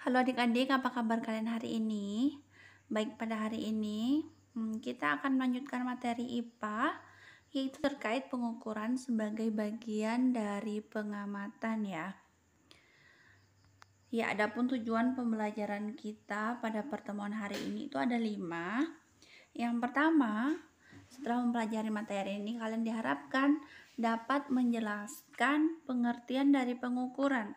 Halo adik-adik, apa kabar kalian hari ini? Baik, pada hari ini kita akan melanjutkan materi IPA, yaitu terkait pengukuran sebagai bagian dari pengamatan ya. Ya, adapun tujuan pembelajaran kita pada pertemuan hari ini itu ada 5. Yang pertama, setelah mempelajari materi ini, kalian diharapkan dapat menjelaskan pengertian dari pengukuran.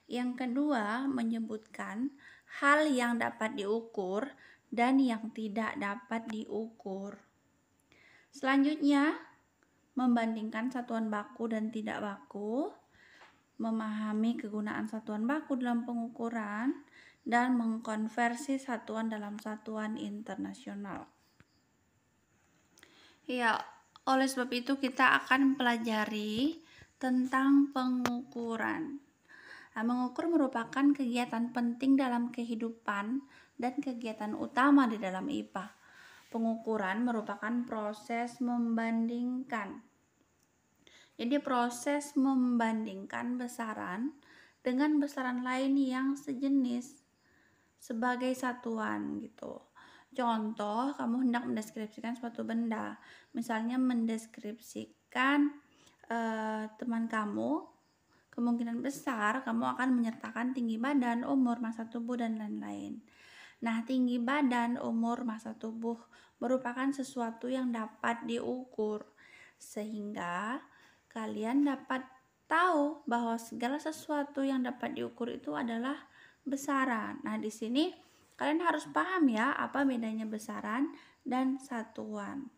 Yang kedua, menyebutkan hal yang dapat diukur dan yang tidak dapat diukur. Selanjutnya, membandingkan satuan baku dan tidak baku, memahami kegunaan satuan baku dalam pengukuran, dan mengkonversi satuan dalam satuan internasional. Ya, oleh sebab itu kita akan mempelajari tentang pengukuran. Mengukur merupakan kegiatan penting dalam kehidupan dan kegiatan utama di dalam IPA. Pengukuran merupakan proses membandingkan. Jadi proses membandingkan besaran dengan besaran lain yang sejenis sebagai satuan gitu. Contoh, kamu hendak mendeskripsikan suatu benda. Misalnya mendeskripsikan teman kamu, kemungkinan besar kamu akan menyertakan tinggi badan, umur, masa tubuh, dan lain-lain. Nah, tinggi badan, umur, masa tubuh merupakan sesuatu yang dapat diukur, sehingga kalian dapat tahu bahwa segala sesuatu yang dapat diukur itu adalah besaran. Nah, di sini kalian harus paham ya apa bedanya besaran dan satuan.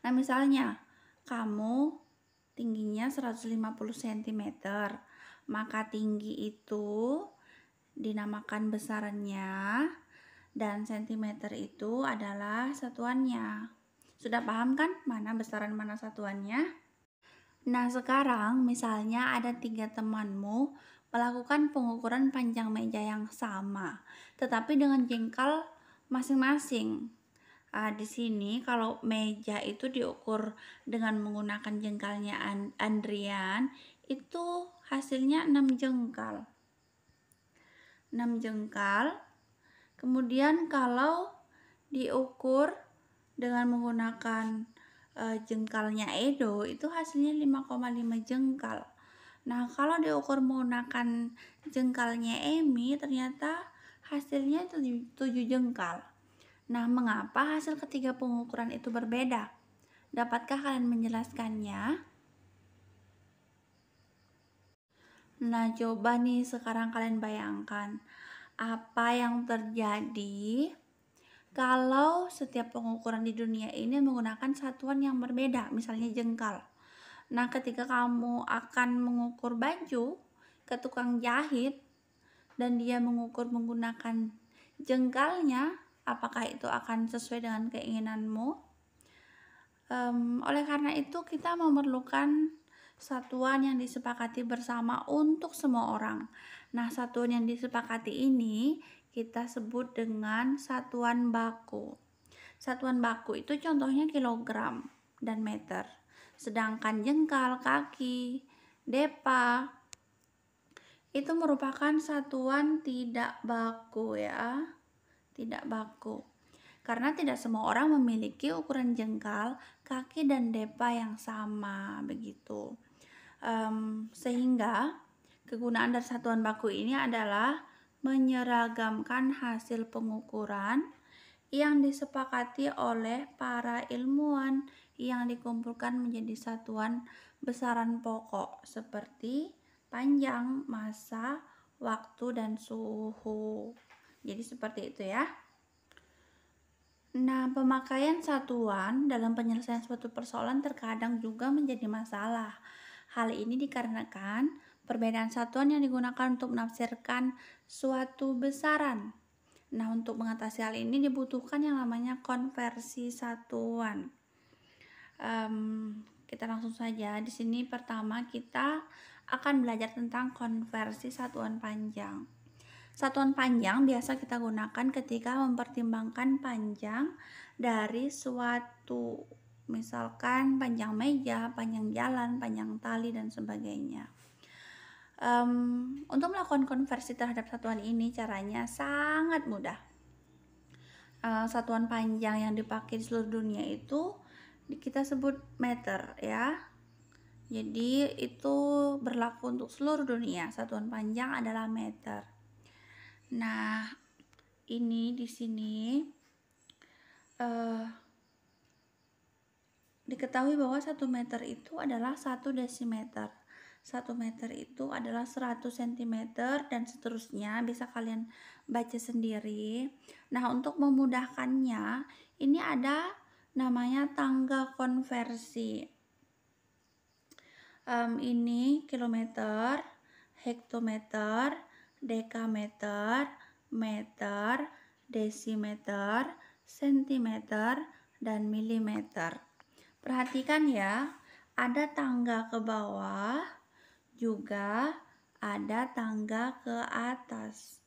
Nah, misalnya kamu tingginya 150 cm, maka tinggi itu dinamakan besarannya dan centimeter itu adalah satuannya. Sudah paham kan mana besaran mana satuannya? Nah, sekarang misalnya ada 3 temanmu melakukan pengukuran panjang meja yang sama, tetapi dengan jengkal masing-masing. Di sini kalau meja itu diukur dengan menggunakan jengkalnya Andrian, itu hasilnya 6 jengkal. 6 jengkal. Kemudian kalau diukur dengan menggunakan jengkalnya Edo, itu hasilnya 5,5 jengkal. Nah, kalau diukur menggunakan jengkalnya Emi, ternyata hasilnya 7 jengkal. Nah, mengapa hasil ketiga pengukuran itu berbeda? Dapatkah kalian menjelaskannya? Nah, coba nih sekarang kalian bayangkan apa yang terjadi kalau setiap pengukuran di dunia ini menggunakan satuan yang berbeda, misalnya jengkal. Nah, ketika kamu akan mengukur baju ke tukang jahit dan dia mengukur menggunakan jengkalnya, apakah itu akan sesuai dengan keinginanmu? Oleh karena itu kita memerlukan satuan yang disepakati bersama untuk semua orang. Nah, satuan yang disepakati ini kita sebut dengan satuan baku. Satuan baku itu contohnya kilogram dan meter. Sedangkan jengkal, kaki, depa itu merupakan satuan tidak baku ya. Tidak baku. Karena tidak semua orang memiliki ukuran jengkal, kaki, dan depa yang sama begitu. Sehingga kegunaan dari satuan baku ini adalah menyeragamkan hasil pengukuran yang disepakati oleh para ilmuwan yang dikumpulkan menjadi satuan besaran pokok seperti panjang, massa, waktu, dan suhu. Jadi seperti itu ya. Nah, pemakaian satuan dalam penyelesaian suatu persoalan terkadang juga menjadi masalah. Hal ini dikarenakan perbedaan satuan yang digunakan untuk menafsirkan suatu besaran. Nah, untuk mengatasi hal ini dibutuhkan yang namanya konversi satuan. Kita langsung saja. Di sini pertama kita akan belajar tentang konversi satuan panjang. Satuan panjang biasa kita gunakan ketika mempertimbangkan panjang dari suatu, misalkan panjang meja, panjang jalan, panjang tali, dan sebagainya. Untuk melakukan konversi terhadap satuan ini caranya sangat mudah. Satuan panjang yang dipakai di seluruh dunia itu kita sebut meter ya. Jadi itu berlaku untuk seluruh dunia. Satuan panjang adalah meter. Nah, ini di sini diketahui bahwa 1 meter itu adalah 1 desimeter. 1 meter itu adalah 100 cm dan seterusnya, bisa kalian baca sendiri. Nah, untuk memudahkannya, ini ada namanya tangga konversi. Ini kilometer, hektometer, dekameter, meter, desimeter, sentimeter, dan milimeter. Perhatikan ya, ada tangga ke bawah, juga ada tangga ke atas.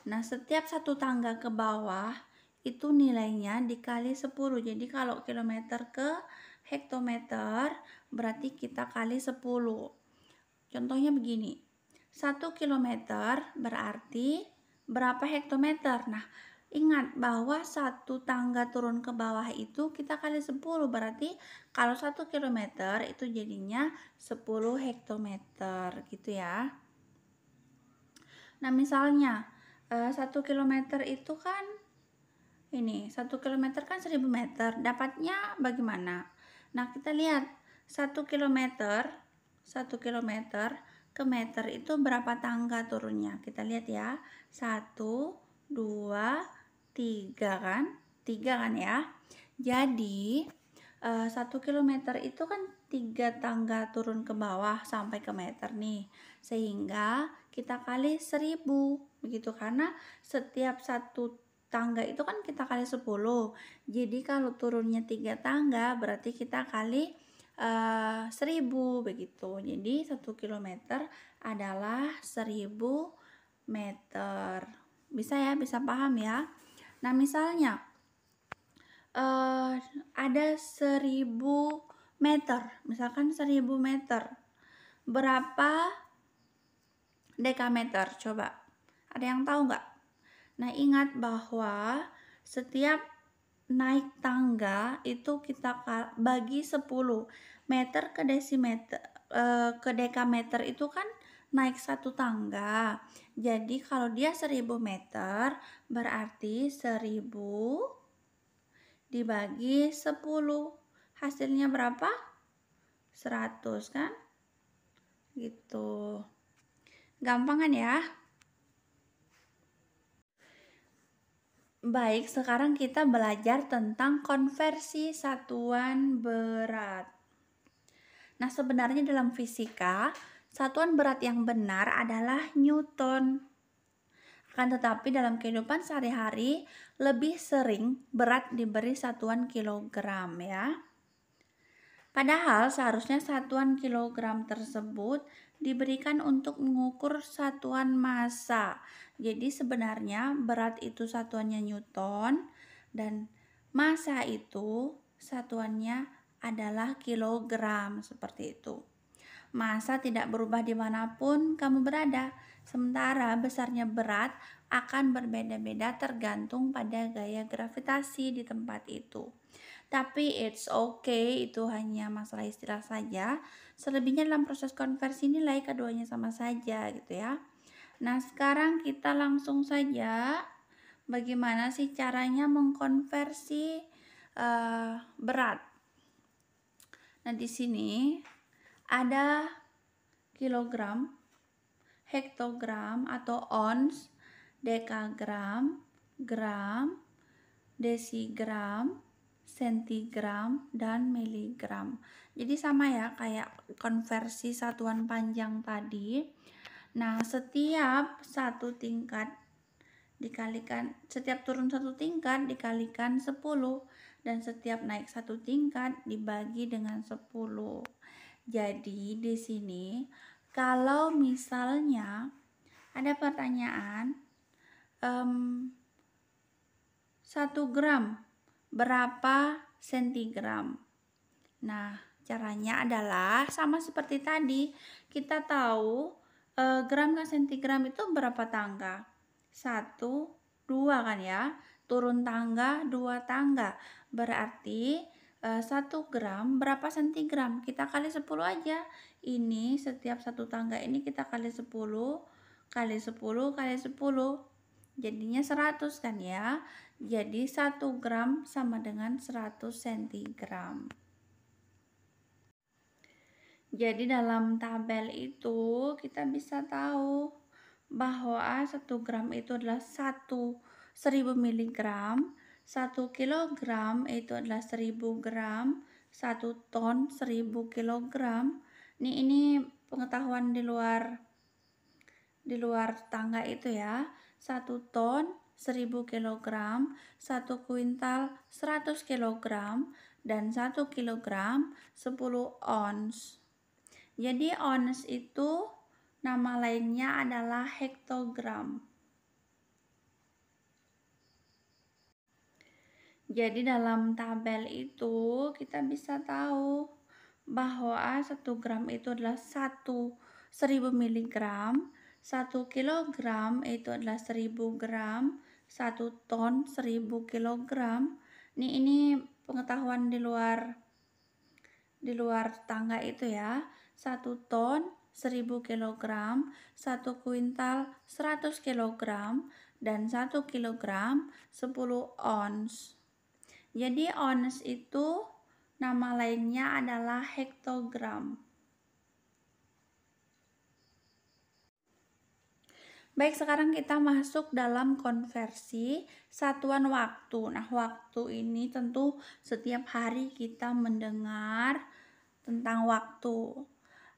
Nah, setiap satu tangga ke bawah itu nilainya dikali 10. Jadi kalau kilometer ke hektometer berarti kita kali 10. Contohnya begini, 1 kilometer berarti berapa hektometer? Nah, ingat bahwa satu tangga turun ke bawah itu kita kali 10, berarti kalau 1 kilometer itu jadinya 10 hektometer gitu ya. Nah, misalnya 1 kilometer itu kan ini 1 kilometer kan 1000 meter, dapatnya bagaimana? Nah, kita lihat 1 kilometer ke meter itu berapa tangga turunnya? Kita lihat ya, 1, 2, 3 kan? 3 kan ya? Jadi 1 kilometer itu kan 3 tangga turun ke bawah sampai ke meter nih, sehingga kita kali 1000 begitu, karena setiap satu tangga itu kan kita kali 10. Jadi kalau turunnya 3 tangga berarti kita kali 1000 begitu. Jadi 1 kilometer adalah 1000 meter. Bisa ya, bisa paham ya. Nah, misalnya ada 1000 meter, misalkan 1000 meter. Berapa dekameter? Coba. Ada yang tahu nggak? Nah, ingat bahwa setiap naik tangga itu kita bagi 10. Meter ke desimeter ke dekameter itu kan naik satu tangga. Jadi kalau dia 1000 meter berarti 1000 dibagi 10. Hasilnya berapa? 100 kan? Gitu. Gampang kan ya? Baik, sekarang kita belajar tentang konversi satuan berat. Nah, sebenarnya dalam fisika, satuan berat yang benar adalah Newton. Akan tetapi dalam kehidupan sehari-hari, lebih sering berat diberi satuan kilogram ya. Padahal seharusnya satuan kilogram tersebut diberikan untuk mengukur satuan massa. Jadi sebenarnya berat itu satuannya Newton dan massa itu satuannya adalah kilogram, seperti itu. Massa tidak berubah dimanapun kamu berada, sementara besarnya berat akan berbeda-beda tergantung pada gaya gravitasi di tempat itu. Tapi it's okay, itu hanya masalah istilah saja. Selebihnya dalam proses konversi nilai keduanya sama saja gitu ya. Nah, sekarang kita langsung saja bagaimana sih caranya mengkonversi berat. Nah, di sini ada kilogram, hektogram atau ons, dekagram, gram, desigram, sentigram, dan miligram. Jadi sama ya kayak konversi satuan panjang tadi. Nah, setiap satu tingkat dikalikan, setiap turun satu tingkat dikalikan 10 dan setiap naik satu tingkat dibagi dengan 10. Jadi di sini kalau misalnya ada pertanyaan 1 gram berapa sentigram? Nah, Caranya adalah sama seperti tadi. Kita tahu gram ke sentigram itu berapa tangga? 1, 2 kan ya. Turun tangga, 2 tangga. Berarti 1 gram berapa sentigram? Kita kali 10 aja. Ini setiap satu tangga ini kita kali 10, kali 10, kali 10. Jadinya 100 kan ya. Jadi 1 gram sama dengan 100 sentigram. Jadi dalam tabel itu kita bisa tahu bahwa 1 gram itu adalah 1000 miligram, 1 kilogram itu adalah 1000 gram, 1 ton 1000 kilogram. Ini pengetahuan di luar tangga itu ya. 1 ton 1000 kilogram, 1 kuintal 100 kilogram, dan 1 kilogram 10 ons. Jadi ons itu nama lainnya adalah hektogram. Jadi dalam tabel itu kita bisa tahu bahwa 1 gram itu adalah 1000 miligram, 1 kilogram itu adalah 1000 gram, 1 ton 1000 kilogram. Ini pengetahuan di luar tangga itu ya. 1 ton 1000 kilogram, 1 kuintal 100 kilogram, dan 1 kilogram 10 ons. Jadi ons itu nama lainnya adalah hektogram. Baik, sekarang kita masuk dalam konversi satuan waktu. Nah, waktu ini tentu setiap hari kita mendengar tentang waktu.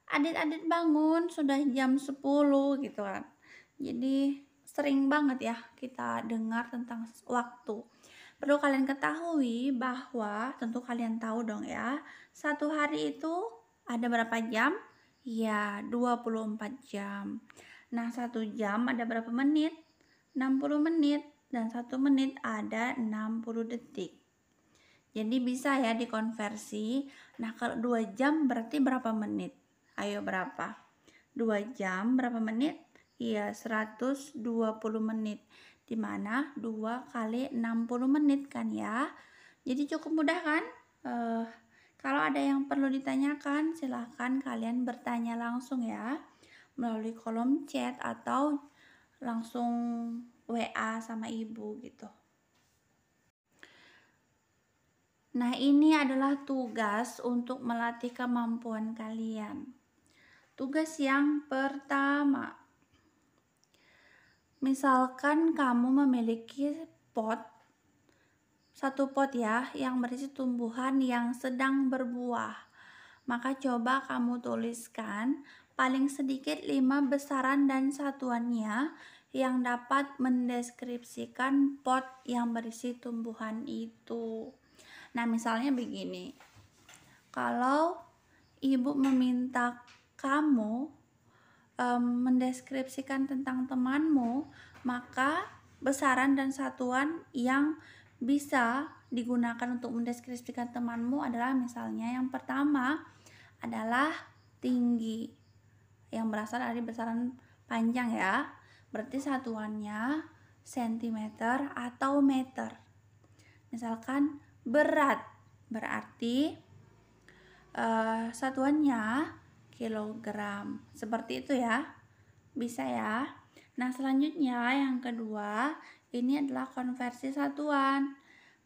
Adit-adit bangun sudah jam 10 gitu kan. Jadi sering banget ya kita dengar tentang waktu. Perlu kalian ketahui bahwa tentu kalian tahu dong ya, satu hari itu ada berapa jam? Ya, 24 jam. Nah, 1 jam ada berapa menit? 60 menit. Dan 1 menit ada 60 detik. Jadi bisa ya dikonversi. Nah, kalau 2 jam berarti berapa menit? Ayo berapa? 2 jam berapa menit? Iya, 120 menit. Dimana 2 kali 60 menit kan ya. Jadi cukup mudah kan? Kalau ada yang perlu ditanyakan, silahkan kalian bertanya langsung ya. Melalui kolom chat atau langsung WA sama ibu gitu. Nah, ini adalah tugas untuk melatih kemampuan kalian. Tugas yang pertama. Misalkan kamu memiliki satu pot ya, yang berisi tumbuhan yang sedang berbuah. Maka coba kamu tuliskan paling sedikit 5 besaran dan satuannya yang dapat mendeskripsikan pot yang berisi tumbuhan itu. Nah, misalnya begini. Kalau ibu meminta kamu mendeskripsikan tentang temanmu, maka besaran dan satuan yang bisa digunakan untuk mendeskripsikan temanmu adalah misalnya yang pertama adalah tinggi, yang berasal dari besaran panjang ya. Berarti satuannya sentimeter atau meter. Misalkan berat, berarti satuannya kilogram. Seperti itu ya. Bisa ya. Nah, selanjutnya yang kedua, ini adalah konversi satuan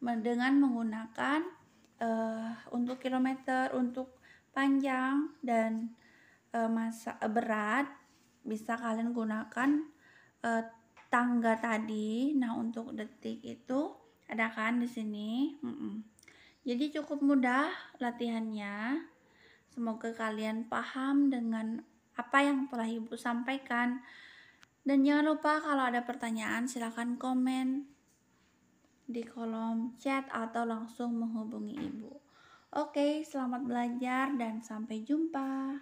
dengan menggunakan untuk kilometer, untuk panjang dan berat bisa kalian gunakan tangga tadi. Nah, untuk detik itu ada kan di sini. Jadi cukup mudah latihannya. Semoga kalian paham dengan apa yang telah ibu sampaikan. Dan jangan lupa kalau ada pertanyaan silahkan komen di kolom chat atau langsung menghubungi ibu. Oke, selamat belajar dan sampai jumpa.